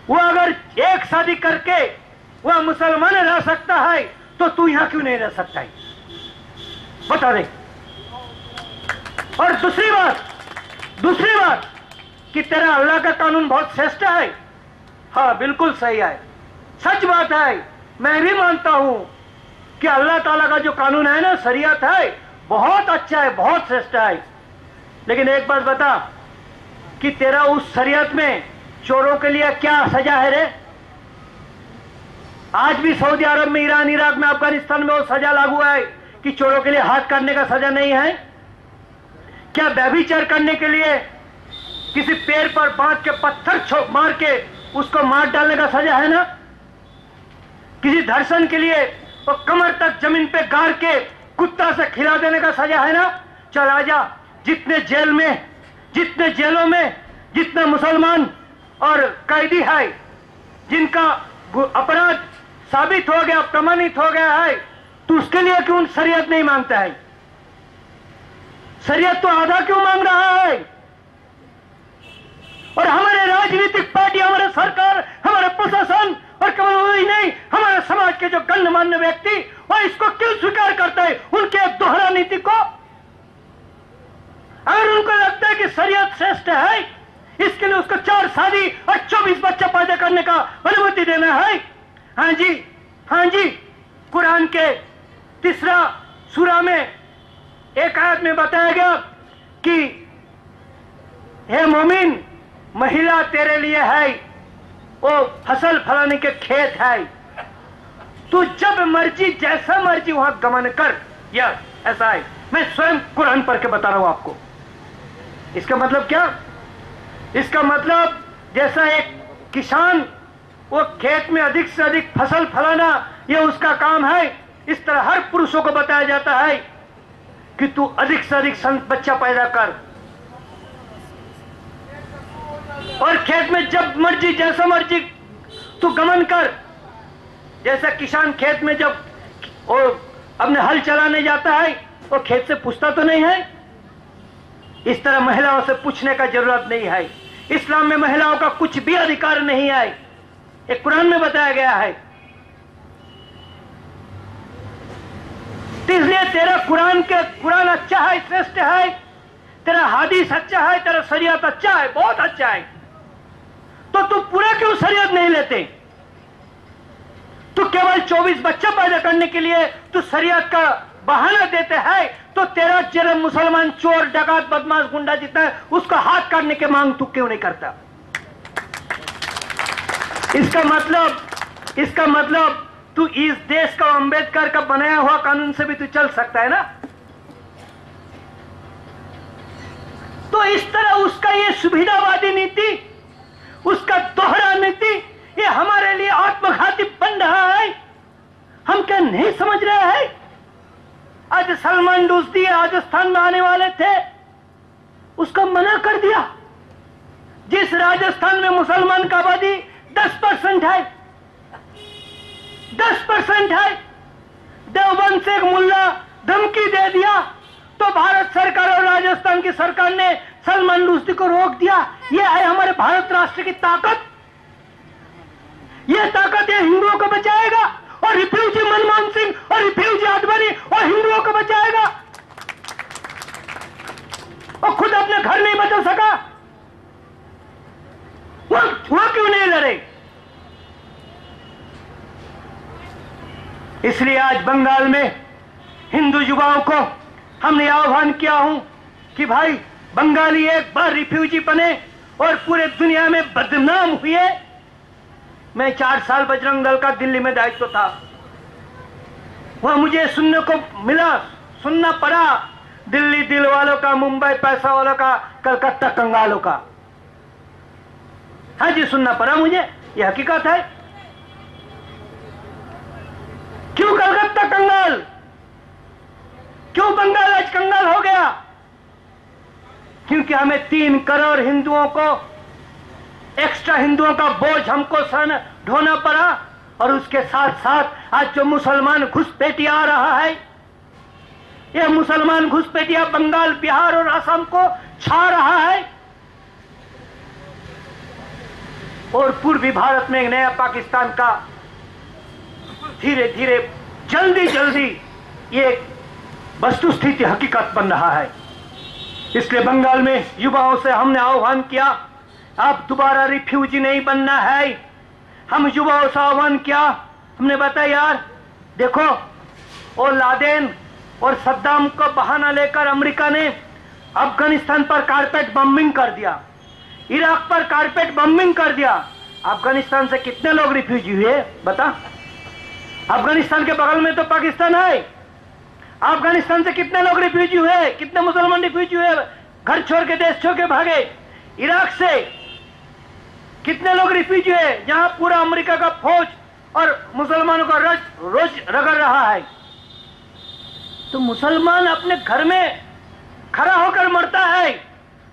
वो अगर एक शादी करके वह मुसलमान रह सकता है तो तू यहां क्यों नहीं रह सकता है? बता दे। और दूसरी बात कि तेरा अल्लाह का कानून बहुत श्रेष्ठ है। हाँ, बिल्कुल सही है, सच बात है। मैं भी मानता हूं कि अल्लाह ताला का जो कानून है ना, शरीयत है, बहुत अच्छा है, बहुत श्रेष्ठ है। लेकिन एक बात बता कि तेरा उस शरीयत में चोरों के लिए क्या सजा है रे? आज भी सऊदी अरब में, ईरान, इराक में, अफगानिस्तान में वो सजा लागू है कि चोरों के लिए हाथ काटने का सजा नहीं है। क्या व्यभिचार करने के लिए किसी पेड़ पर बांध के पत्थर मार के उसको मार डालने का सजा है ना? किसी धर्षण के लिए वो कमर तक जमीन पे गाड़ के कुत्ता से खिला देने का सजा है ना? चल आजा, जितने जेलों में जितने मुसलमान और कैदी है जिनका अपराध साबित हो गया, प्रमाणित हो गया है, तो उसके लिए क्यों शरीयत नहीं मांगता है? शरीयत तो आधा क्यों मांग रहा है? और हमारे राजनीतिक पार्टी, हमारे सरकार, हमारे प्रशासन और केवल वही नहीं, हमारे समाज के जो गणमान्य व्यक्ति, वह इसको क्यों स्वीकार करता है, उनके दोहरा नीति को? अगर उनको लगता है कि शरीयत श्रेष्ठ है, इसके लिए उसको 4 शादी और 24 बच्चा पैदा करने का अनुमति देना है। हाँ जी, कुरान के 3 सूरा में एक आयत में बताया गया कि हे मोमिन, महिला तेरे लिए है, वो फसल फलाने के खेत है, तू जब मर्जी जैसा मर्जी वहां गमन कर। या ऐसा है, मैं स्वयं कुरान पढ़ के बता रहा हूं आपको। इसका मतलब क्या? इसका मतलब जैसा एक किसान वो खेत में अधिक से अधिक फसल फलाना ये उसका काम है, इस तरह हर पुरुषों को बताया जाता है कि तू अधिक से अधिक बच्चा पैदा कर और खेत में जब मर्जी जैसा मर्जी तू गमन कर। जैसा किसान खेत में जब वो अपने हल चलाने जाता है वो खेत से पूछता तो नहीं है, इस तरह महिलाओं से पूछने का जरूरत नहीं है। इस्लाम में महिलाओं का कुछ भी अधिकार नहीं है, एक कुरान में बताया गया है। इसलिए तेरा कुरान अच्छा है, श्रेष्ठ है, तेरा हदीस अच्छा है, तेरा शरीयत अच्छा है, बहुत अच्छा है, तो तू पूरा क्यों शरीयत नहीं लेते? तू केवल 24 बच्चा पैदा करने के लिए तू शरीयत का बहाना देते हैं, तो तेरा जन्म मुसलमान चोर, डकात, बदमाश, गुंडा जितना है उसका हाथ काटने के मांग तू क्यों नहीं करता? इसका मतलब तू इस देश का अंबेडकर का बनाया हुआ कानून से भी तू चल सकता है ना? तो इस तरह उसका ये सुविधावादी नीति, उसका दोहरा नीति, ये हमारे लिए आत्मघाती बन रहा है। हम क्या नहीं समझ रहे हैं? आज सलमान रुश्दी राजस्थान में आने वाले थे, उसका मना कर दिया। जिस राजस्थान में मुसलमान का आबादी 10% है, 10% है, देवबंद से एक मुल्ला धमकी दे दिया तो भारत सरकार और राजस्थान की सरकार ने सलमान रुश्दी को रोक दिया। यह है हमारे भारत राष्ट्र की ताकत। यह ताकत ये हिंदुओं को बचाएगा और रिफ्यूजी मनमोहन सिंह और रिफ्यूजी आडवाणी और हिंदुओं को बचाएगा। और खुद अपने घर नहीं बचा सका, वह क्यों नहीं लड़े? इसलिए आज बंगाल में हिंदू युवाओं को हमने आह्वान किया हूं कि भाई बंगाली एक बार रिफ्यूजी बने और पूरे दुनिया में बदनाम हुए। मैं 4 साल बजरंग दल का दिल्ली में दायित्व था, वह मुझे सुनने को मिला, सुनना पड़ा, दिल्ली दिल वालों का, मुंबई पैसा वालों का, कलकत्ता कंगालों का। हाँ जी, सुनना पड़ा मुझे, यह हकीकत है। क्यों कलकत्ता कंगाल? क्यों बंगाल आज कंगाल हो गया? क्योंकि हमें 3 करोड़ हिंदुओं को, एक्स्ट्रा हिंदुओं का बोझ हमको सहन ढोना पड़ा। और उसके साथ साथ आज जो मुसलमान घुसपैठिया आ रहा है, यह मुसलमान घुसपैठिया बंगाल, बिहार और असम को छा रहा है। और पूर्वी भारत में एक नया पाकिस्तान का धीरे धीरे जल्दी जल्दी ये वस्तु स्थिति हकीकत बन रहा है। इसलिए बंगाल में युवाओं से हमने आह्वान किया, आप दोबारा रिफ्यूजी नहीं बनना है। हम युवाओं से आह्वान किया, हमने बताया यार देखो, वो लादेन और सद्दाम को बहाना लेकर अमेरिका ने अफगानिस्तान पर कारपेट बम्बिंग कर दिया, इराक पर कारपेट बम्बिंग कर दिया। अफगानिस्तान से कितने लोग रिफ्यूजी हुए बता? अफगानिस्तान के बगल में तो पाकिस्तान है। अफगानिस्तान से कितने लोग रिफ्यूजी हुए? कितने मुसलमान रिफ्यूजी हुए? घर छोड़ के देश छोड़ के भागे। इराक से कितने लोग रिफ्यूजी हुए, जहां पूरा अमेरिका का फौज और मुसलमानों का रोज रगड़ रहा है। तो मुसलमान अपने घर में खड़ा होकर मरता है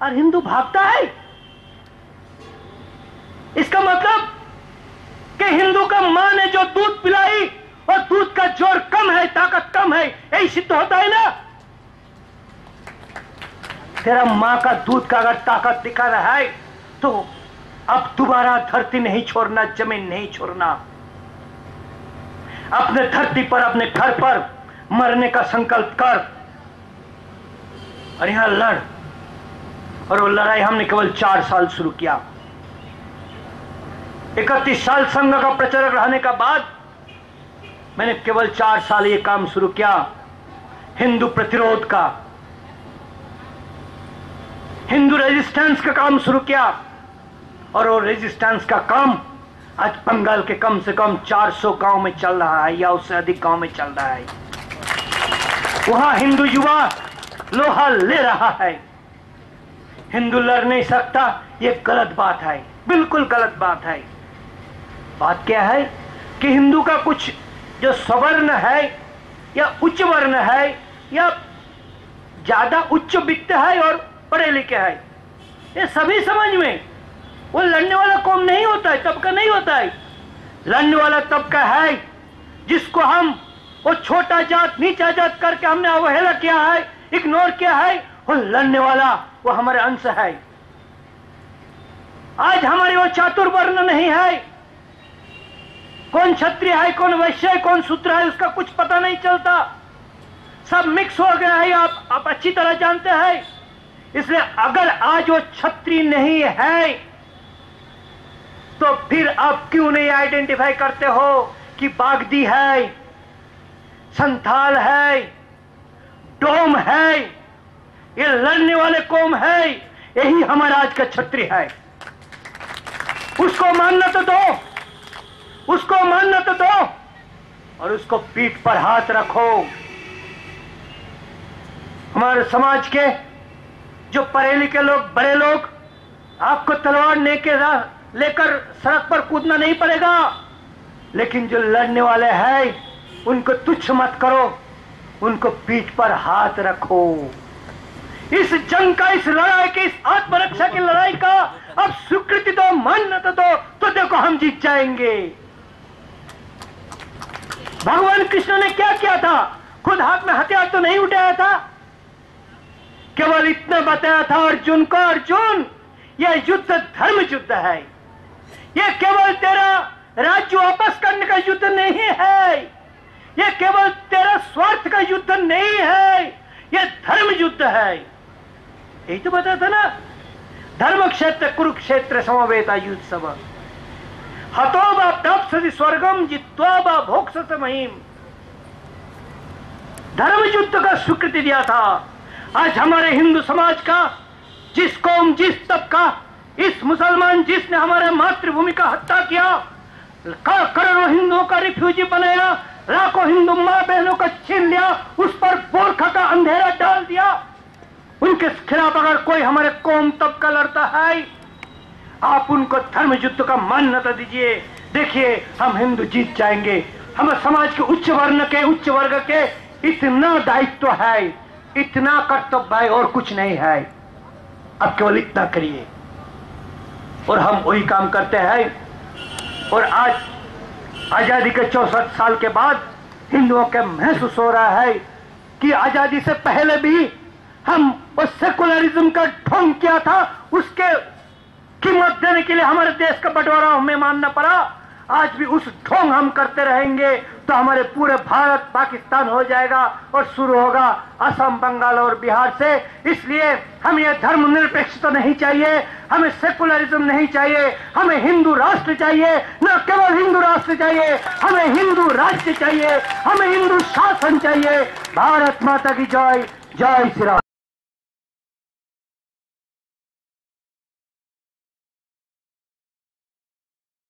और हिंदू भागता है। इसका मतलब कि हिंदू का मां ने जो दूध पिलाई और दूध का जोर कम है, ताकत कम है, यही सिद्ध होता है ना। तेरा मां का दूध का अगर ताकत दिखा रहा है तो अब दोबारा धरती नहीं छोड़ना, जमीन नहीं छोड़ना। अपने धरती पर, अपने घर पर मरने का संकल्प कर और यहां लड़। और वो लड़ाई हमने केवल 4 साल शुरू किया। 31 साल संघ का प्रचारक रहने का बाद मैंने केवल 4 साल ये काम शुरू किया, हिंदू प्रतिरोध का, हिंदू रेजिस्टेंस का काम शुरू किया। और वो रेजिस्टेंस का काम आज बंगाल के कम से कम 400 गांव में चल रहा है या उससे अधिक गांव में चल रहा है। वहां हिंदू युवा लोहा ले रहा है। हिंदू लड़ नहीं सकता, ये गलत बात है, बिल्कुल गलत बात है। बात क्या है कि हिंदू का कुछ जो सवर्ण है या उच्च वर्ण है या ज्यादा उच्च वित्त है और पढ़े लिखे है, ये सभी समझ में, वो लड़ने वाला कौम नहीं होता है, तबका नहीं होता है। लड़ने वाला तबका है जिसको हम वो छोटा जात नीचा जात करके हमने अवहेला किया है, इग्नोर किया है। वो लड़ने वाला वो हमारे अंश है। आज हमारी वो चातुर्वर्ण नहीं है, कौन क्षत्रिय है, कौन वैश्य है, कौन शूद्र है, उसका कुछ पता नहीं चलता। सब मिक्स हो गया है, आप अच्छी तरह जानते हैं। इसलिए अगर आज वो क्षत्रिय नहीं है तो फिर आप क्यों नहीं आइडेंटिफाई करते हो कि बागदी है, संथाल है, डोम है, ये लड़ने वाले कौम है, यही हमारा आज का क्षत्रिय है। उसको मानना तो दो, उसको मानना तो दो और उसको पीठ पर हाथ रखो। हमारे समाज के जो पढ़े लिखे लोग, बड़े लोग, आपको तलवार लेकर सड़क पर कूदना नहीं पड़ेगा, लेकिन जो लड़ने वाले हैं उनको तुच्छ मत करो, उनको पीठ पर हाथ रखो। इस जंग का, इस लड़ाई की, इस आत्मरक्षा की लड़ाई का अब स्वीकृति दो, मान्यता दो, तो देखो हम जीत जाएंगे। भगवान कृष्ण ने क्या किया था? खुद हाथ में हथियार तो नहीं उठाया था, केवल इतना बताया था अर्जुन को, अर्जुन यह युद्ध धर्म युद्ध है, यह केवल तेरा राज्य वापस करने का युद्ध नहीं है, यह केवल तेरा स्वार्थ का युद्ध नहीं है, यह धर्म युद्ध है। यही तो बताया था ना, धर्म क्षेत्र कुरुक्षेत्र समवेता युत्सव, हतो वा प्राप्स्यति स्वर्गम जित्वा वा भोक्ष्यति महीम। धर्म युद्ध का स्वीकृति दिया था। आज हमारे हिंदू समाज का, जिस कौम, जिस तबका, इस मुसलमान जिसने हमारे मातृभूमि का हत्या किया, करोड़ों हिंदुओं का रिफ्यूजी बनाया, लाखों हिंदू मां बहनों का छीन लिया, उस पर बोरखा का अंधेरा डाल दिया, उनके खिलाफ अगर कोई हमारे कौम तबका लड़ता है, आप उनको धर्म युद्ध का मान्यता दीजिए। देखिए हम हिंदू जीत जाएंगे। हमारे समाज के उच्च वर्ण के, उच्च वर्ग के इतना दायित्व है, इतना कर्तव्य है और कुछ नहीं है। अब केवल इतना करिए और हम वही काम करते हैं। और आज आजादी के 64 साल के बाद हिंदुओं के महसूस हो रहा है कि आजादी से पहले भी हम उस सेकुलरिज्म का ढोंग किया था, उसके कीमत देने के लिए हमारे देश का बंटवारा हमें मानना पड़ा। आज भी उस ढोंग हम करते रहेंगे तो हमारे पूरे भारत पाकिस्तान हो जाएगा और शुरू होगा असम, बंगाल और बिहार से। इसलिए हमें यह धर्मनिरपेक्षता नहीं चाहिए, हमें सेकुलरिज्म नहीं चाहिए, हमें हिंदू राष्ट्र चाहिए। न केवल हिंदू राष्ट्र चाहिए, हमें हिंदू राज्य चाहिए, हमें हिंदू शासन चाहिए। भारत माता की जय। जय श्री राम।